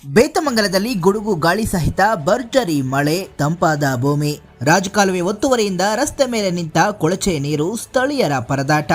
ಬೇತಮಂಗಲದಲ್ಲಿ ಗುಡುಗು ಗಾಳಿ ಸಹಿತ ಭರ್ಜರಿ ಮಳೆ, ತಂಪಾದ ಭೂಮಿ. ರಾಜಕಾಲುವೆ ಒತ್ತುವರಿಯಿಂದ ರಸ್ತೆ ಮೇಲೆ ನಿಂತ ಕೊಳಚೆ ನೀರು, ಸ್ಥಳೀಯರ ಪರದಾಟ.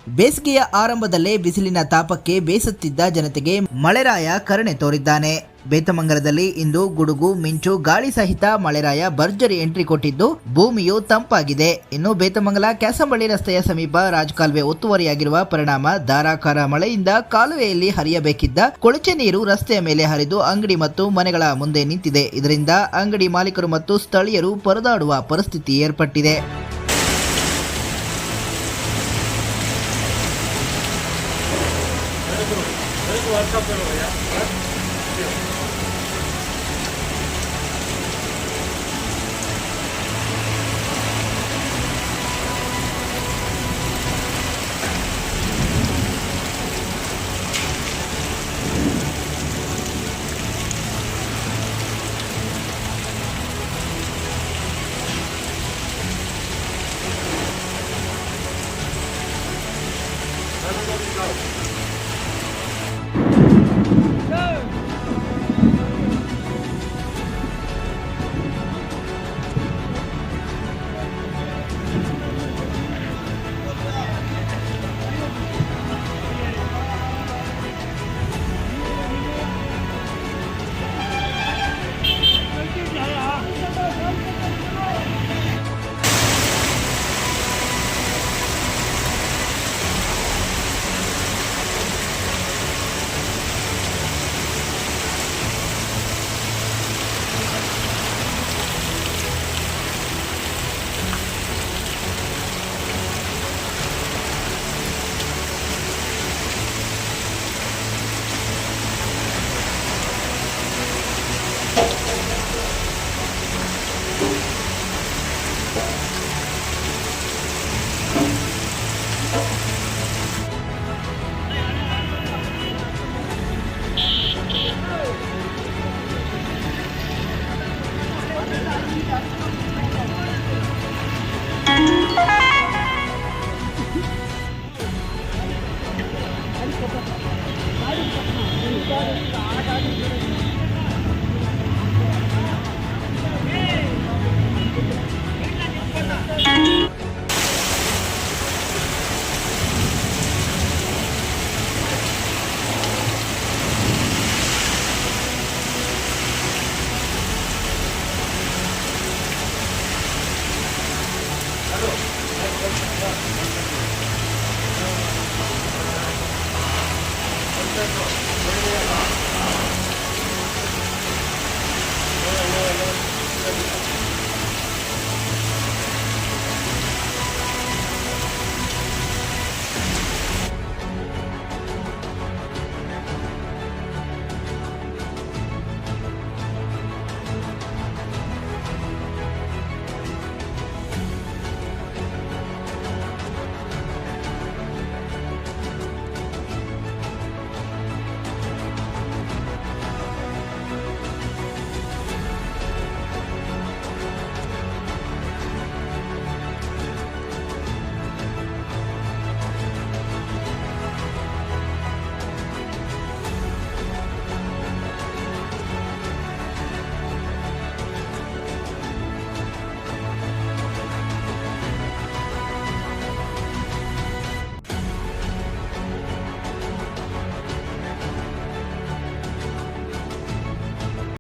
ಬೇಸಿಗೆಯ ಆರಂಭದಲ್ಲೇ ಬಿಸಿಲಿನ ತಾಪಕ್ಕೆ ಬೇಸತ್ತಿದ್ದ ಜನತೆಗೆ ಮಳೆರಾಯ ಕರುಣೆ ತೋರಿದ್ದಾನೆ. ಬೇತಮಂಗಲದಲ್ಲಿ ಇಂದು ಗುಡುಗು, ಮಿಂಚು, ಗಾಳಿ ಸಹಿತ ಮಳೆರಾಯ ಭರ್ಜರಿ ಎಂಟ್ರಿ ಕೊಟ್ಟಿದ್ದು ಭೂಮಿಯು ತಂಪಾಗಿದೆ. ಇನ್ನು ಬೇತಮಂಗಲ ಕ್ಯಾಸಂಬಳ್ಳಿ ರಸ್ತೆಯ ಸಮೀಪ ರಾಜಕಾಲುವೆ ಒತ್ತುವರಿಯಾಗಿರುವ ಪರಿಣಾಮ ಧಾರಾಕಾರ ಮಳೆಯಿಂದ ಕಾಲುವೆಯಲ್ಲಿ ಹರಿಯಬೇಕಿದ್ದ ಕೊಳಚೆ ನೀರು ರಸ್ತೆಯ ಮೇಲೆ ಹರಿದು ಅಂಗಡಿ ಮತ್ತು ಮನೆಗಳ ಮುಂದೆ ನಿಂತಿದೆ. ಇದರಿಂದ ಅಂಗಡಿ ಮಾಲೀಕರು ಮತ್ತು ಸ್ಥಳೀಯರು ಪರದಾಡುವ ಪರಿಸ್ಥಿತಿ ಏರ್ಪಟ್ಟಿದೆ.